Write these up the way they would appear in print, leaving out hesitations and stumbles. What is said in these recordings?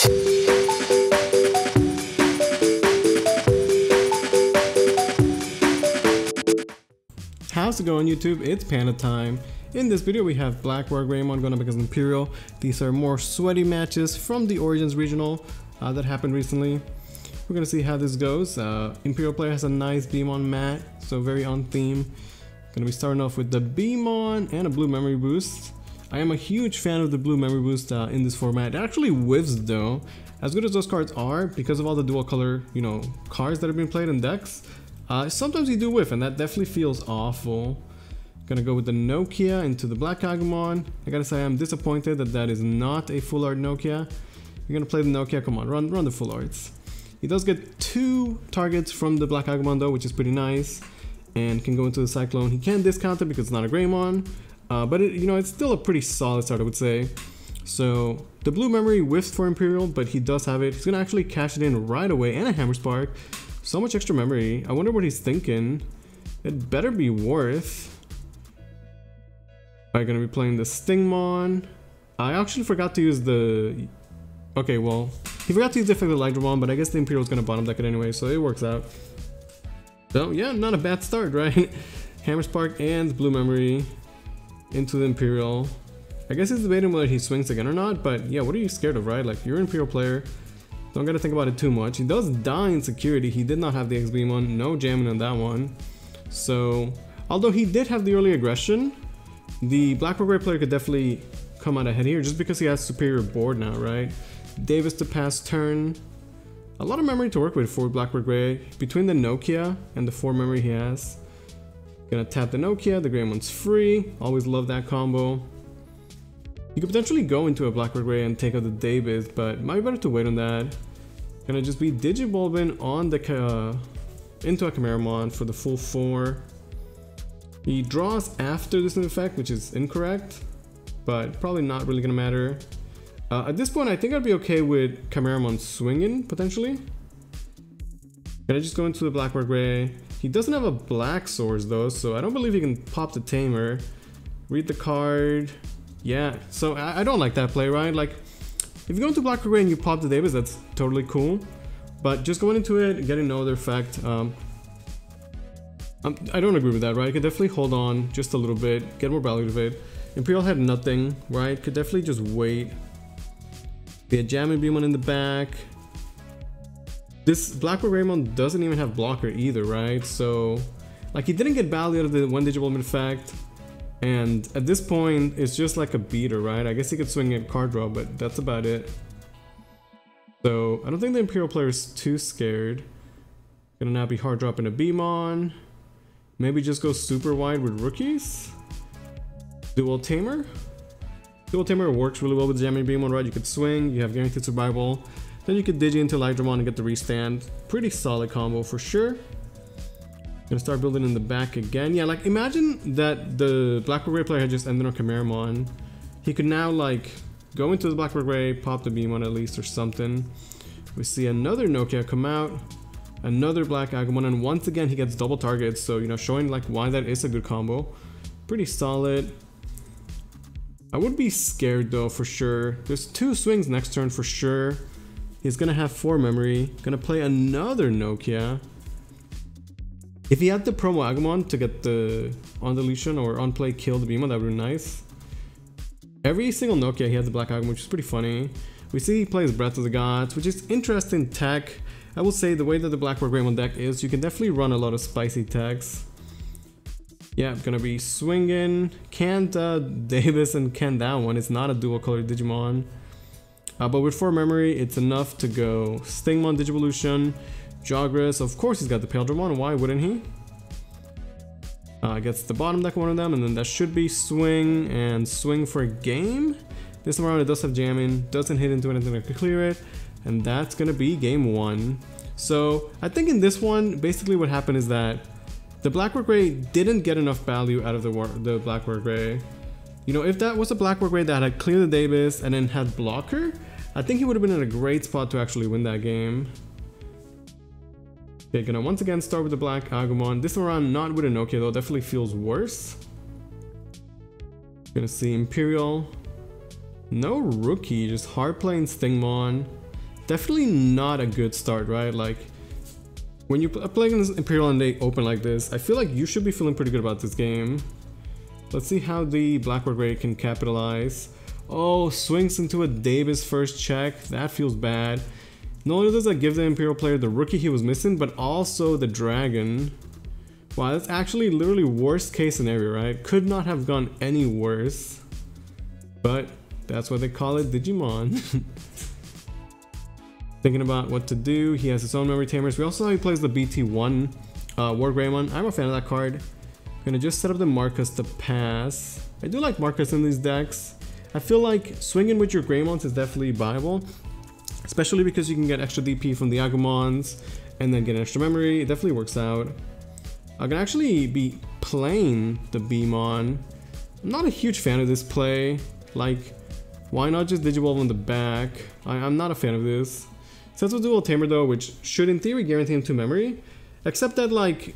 How's it going, YouTube? It's Panda time. In this video we have BlackWarGreymon going up against Imperial. These are more sweaty matches from the Origins Regional that happened recently. We're gonna see how this goes. Imperial player has a nice Beamon mat, so very on theme. Gonna be starting off with the Beamon and a blue memory boost. I am a huge fan of the blue memory boost in this format. It actually whiffs though. As good as those cards are, because of all the dual color, cards that have been played in decks, sometimes you do whiff, and that definitely feels awful. Gonna go with the Nokia into the Black Agumon. I gotta say I'm disappointed that that is not a full art Nokia. You're gonna play the Nokia, come on, run the full arts. He does get 2 targets from the Black Agumon though, which is pretty nice, and can go into the Cyclone. He can discount it because it's not a Greymon, but it's still a pretty solid start, I would say. So the blue memory whiffs for Imperial, but he does have it. He's gonna actually cash it in right away, and a Hammer Spark. So much extra memory. I wonder what he's thinking. It better be worth. I'm gonna be playing the Stingmon. I actually forgot to use the... Okay, well, he forgot to use the effect of Hydramon, but I guess the Imperial's gonna bottom deck it anyway, so it works out. So yeah, not a bad start, right? Hammer Spark and blue memory into the Imperial. I guess he's debating whether he swings again or not, but yeah, what are you scared of, right? Like, you're an Imperial player. Don't gotta think about it too much. He does die in security. He did not have the X-Beamon, no jamming on that one. So, although he did have the early aggression, the BlackWarGrey player could definitely come out ahead here just because he has superior board now, right? Davis to pass turn. A lot of memory to work with for BlackWarGrey. Between the Nokia and the 4 memory he has. Gonna tap the Nokia, the Greymon's free. Always love that combo. You could potentially go into a BlackWarGrey and take out the Davis, but might be better to wait on that. Gonna just be Digibulbin on the into a Chimeramon for the full 4. He draws after this effect, which is incorrect, but probably not really gonna matter. At this point, I think I'd be okay with Chimeramon swinging, potentially. Gonna just go into the BlackWarGrey. He doesn't have a Black Swords though, so I don't believe he can pop the Tamer. Read the card. Yeah, so I don't like that play, right? Like, if you go into BlackWarGrey and you pop the Davis, that's totally cool. But just going into it, getting no other effect, I don't agree with that, right? Could definitely hold on just a little bit, get more value out of it. Imperial had nothing, right? Could definitely just wait. Be a jamming Beamon in the back. This BlackWarGreymon doesn't even have blocker either, right? So, like, he didn't get value out of the 1 Digibulbin effect. And at this point, it's just like a beater, right? I guess he could swing a card draw, but that's about it. So, I don't think the Imperial player is too scared. Gonna now be hard dropping a Beamon. Maybe just go super wide with rookies. Dual Tamer. Dual Tamer works really well with jamming Beamon, right? You could swing, you have guaranteed survival. Then you could Digi into Hydramon and get the restand. Pretty solid combo for sure. Gonna start building in the back again. Yeah, like, imagine that the BlackWarGrey player had just ended on Chimeramon. He could now, like, go into the BlackWarGrey, pop the Beamon at least or something. We see another Nokia come out. Another Black Agumon, and once again he gets double targets, so showing like why that is a good combo. Pretty solid. I would be scared though, for sure. There's 2 swings next turn for sure. He's gonna have 4 memory. Gonna play another Nokia. If he had the promo Agumon to get the on deletion or on play kill the Beamon, that would be nice. Every single Nokia he has the Black Agumon, which is pretty funny. We see he plays Breath of the Gods, which is interesting tech. I will say the way that the BlackWarGreymon deck is, you can definitely run a lot of spicy techs. Yeah, I'm gonna be swinging. Can't Davis and can that one. It's not a dual color Digimon. But with 4 memory, it's enough to go Stingmon Digivolution, Jogress. Of course he's got the Paildramon, why wouldn't he? Gets the bottom deck one of them, and then that should be swing and swing for a game. This time around it does have jamming, doesn't hit into anything that could clear it. And that's gonna be game 1. So I think in this one, basically what happened is that the BlackWarGrey didn't get enough value out of the BlackWarGrey. If that was a BlackWarGrey that had cleared the Davis and then had blocker, I think he would have been in a great spot to actually win that game. Okay, gonna once again start with the Black Agumon. This time around, not with a Nokia though, definitely feels worse. Gonna see Imperial. No rookie, just hard playing Stingmon. definitely not a good start, right? Like, when you play against Imperial and they open like this, I feel like you should be feeling pretty good about this game. Let's see how the BlackWarGrey can capitalize. Oh, swings into a Davis first check. That feels bad. Not only does that give the Imperial player the rookie he was missing, but also the dragon. Wow, that's actually literally worst case scenario, right? Could not have gone any worse. But that's what they call it, Digimon. Thinking about what to do. He has his own memory tamers. We also saw he plays the BT1 WarGreymon. I'm a fan of that card. Gonna just set up the Marcus to pass. I do like Marcus in these decks. I feel like swinging with your Greymons is definitely viable, especially because you can get extra DP from the Agumons and then get extra memory. It definitely works out. I'm gonna actually be playing the Beamon. I'm not a huge fan of this play. Like, why not just Digivolve on the back? I'm not a fan of this. Sensible Dual Tamer though, which should in theory guarantee him 2 memory, except that like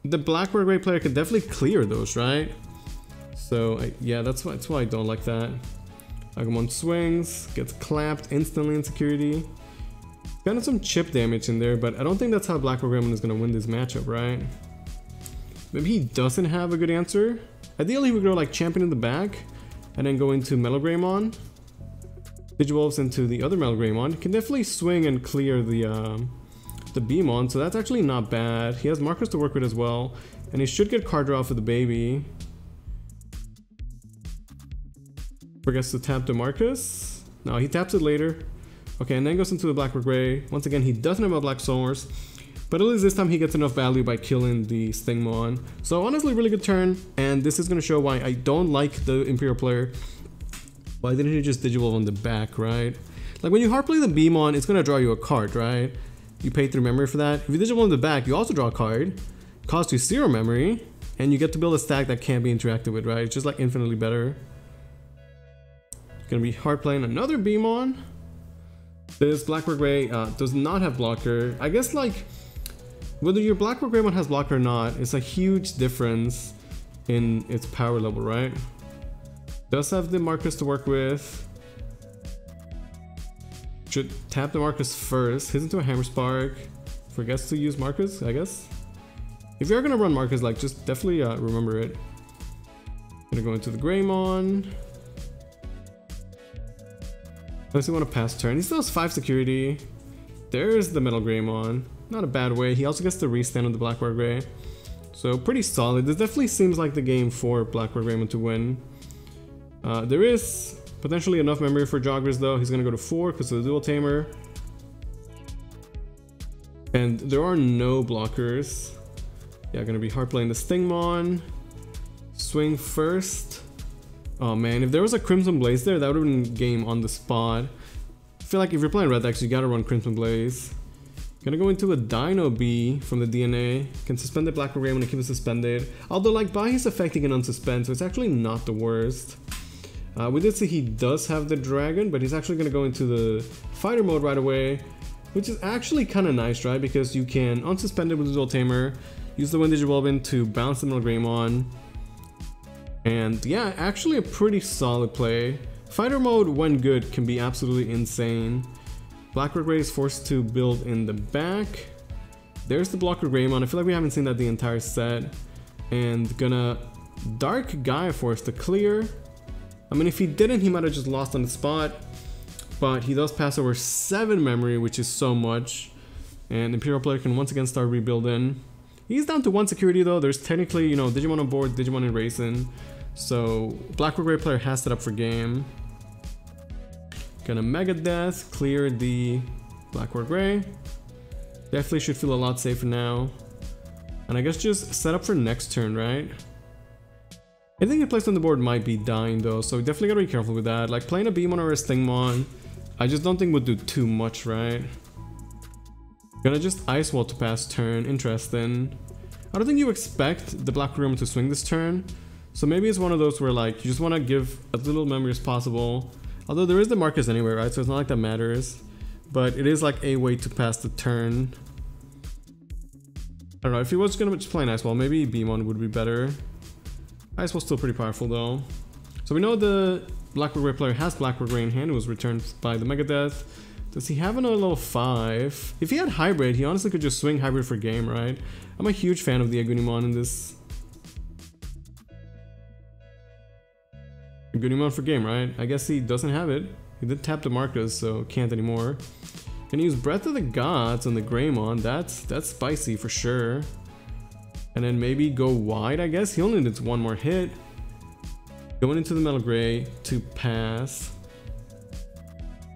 the BlackWarGrey player could definitely clear those, right? So yeah, that's why I don't like that. Agumon swings, gets clapped instantly in security. Kind of some chip damage in there, but I don't think that's how BlackWarGreymon is gonna win this matchup, right? Maybe he doesn't have a good answer. Ideally, he would go like Champion in the back, and then go into Metal Greymon. Digivolves into the other Metal Greymon. Can definitely swing and clear the Beamon, so that's actually not bad. He has markers to work with as well, and he should get card draw for the baby. Forgets to tap the Marcus. No, he taps it later. Okay, and then goes into the BlackWarGrey. Once again, he doesn't have a Black Source, but at least this time he gets enough value by killing the Stingmon. So honestly, really good turn, and this is going to show why I don't like the Imperial player. Why didn't he just Digivolve on the back, right? Like when you hard play the Beamon, it's going to draw you a card, right? You pay 3 memory for that. If you Digivolve on the back, you also draw a card. Costs you 0 memory, and you get to build a stack that can't be interacted with, right? It's just like infinitely better. Gonna be hard playing another Beamon. This BlackWarGrey does not have blocker. I guess like whether your BlackWarGreymon has blocker or not, it's a huge difference in its power level, right? Does have the Marcus to work with. Should tap the Marcus first. Hits into a Hammer Spark. Forgets to use Marcus, I guess. If you're gonna run Marcus, like just definitely remember it. Gonna go into the Greymon. Unless you want to pass turn. He still has 5 security. There's the Metal Greymon. Not a bad way. He also gets the restand on the BlackWarGrey. So pretty solid. This definitely seems like the game for BlackWarGreymon to win. There is potentially enough memory for joggers though. He's gonna go to 4 because of the Dual Tamer. And there are no blockers. Yeah, gonna be hard playing the Stingmon. Swing first. Oh man, if there was a Crimson Blaze there, that would have been game on the spot. I feel like if you're playing red decks, you gotta run Crimson Blaze. Gonna go into a Dino B from the DNA. Can suspend the BlackWarGreymon and keep it suspended. Although like by his effect he can unsuspend, so it's actually not the worst. We did see he does have the dragon, but he's actually gonna go into the fighter mode right away, which is actually kind of nice, right? Because you can unsuspend it with the Dual Tamer, use the Wind Digivolve to bounce the Metal Greymon. And yeah, actually a pretty solid play. Fighter mode, when good, can be absolutely insane. BlackWarGrey is forced to build in the back. There's the BlackWarGreymon. I feel like we haven't seen that the entire set. And gonna Dark Gaia Force to clear. I mean, if he didn't, he might have just lost on the spot. But he does pass over 7 memory, which is so much. And Imperial player can once again start rebuilding. He's down to 1 security though. There's technically, you know, Digimon on board, Digimon in racing. So BlackWarGrey player has set up for game. Gonna Mega Death, clear the BlackWarGrey. Definitely should feel a lot safer now. And I guess just set up for next turn, right? Anything you place on the board might be dying though, so definitely gotta be careful with that. Like playing a Beamon or a Stingmon, I just don't think would do too much, right? Gonna just Ice Wall to pass turn, interesting. I don't think you expect the BlackWarGreymon to swing this turn, so maybe it's one of those where like you just want to give as little memory as possible. Although there is the Marcus anyway, right? So it's not like that matters. But it is like a way to pass the turn. I don't know, if he was gonna just play an Ice Wall, maybe Beamon would be better. Ice Wall's still pretty powerful though. So we know the BlackWarGrey player has BlackWarGrey in hand. It was returned by the Megadeth. Does he have another level 5? If he had hybrid, he honestly could just swing hybrid for game, right? I'm a huge fan of the Agumon in this. Agumon for game, right? I guess he doesn't have it. He did tap the Marcus, so can't anymore. Can he use Breath of the Gods on the Greymon? That's spicy for sure. And then maybe go wide, I guess. He only needs one more hit. Going into the Metal Gray to pass.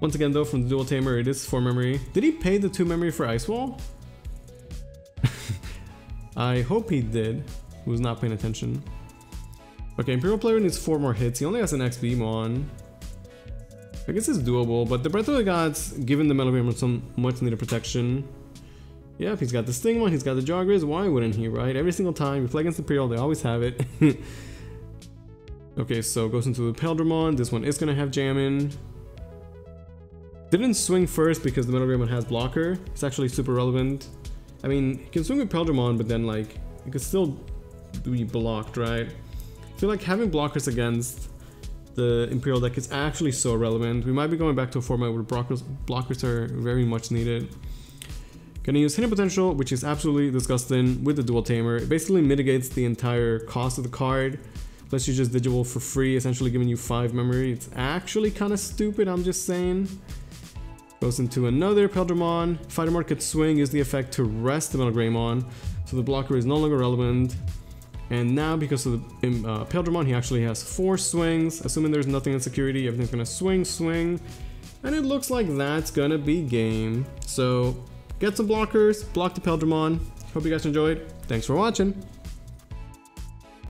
Once again though, from the Dual Tamer, it is 4 memory. Did he pay the 2 memory for Ice Wall? I hope he did. He was not paying attention. Okay, Imperial player needs 4 more hits. He only has an XB-Mon. I guess it's doable, but the Breath of the Gods, given the Metal Greymon some much needed protection. Yeah, if he's got the Stingmon, he's got the Jawgriz, why wouldn't he, right? Every single time we play against Imperial, they always have it. Okay, so goes into the Peldramon. This one is gonna have Jammin'. Didn't swing first because the Metal Greymon has blocker. It's actually super relevant. I mean, he can swing with Peldramon, but then like, it could still be blocked, right? I feel like having blockers against the Imperial deck is actually so relevant. We might be going back to a format where blockers are very much needed. Gonna use Hidden Potential, which is absolutely disgusting with the Dual Tamer. It basically mitigates the entire cost of the card. Lets you just Digivolve for free, essentially giving you 5 memory. It's actually kind of stupid, I'm just saying. Goes into another Peldramon. Fighter Mode could swing, use the effect to rest the Metal Greymon, so the blocker is no longer relevant. And now, because of the Peldramon, he actually has 4 swings. Assuming there's nothing in security, everything's gonna swing. And it looks like that's gonna be game. So, get some blockers, block the Peldramon. Hope you guys enjoyed. Thanks for watching.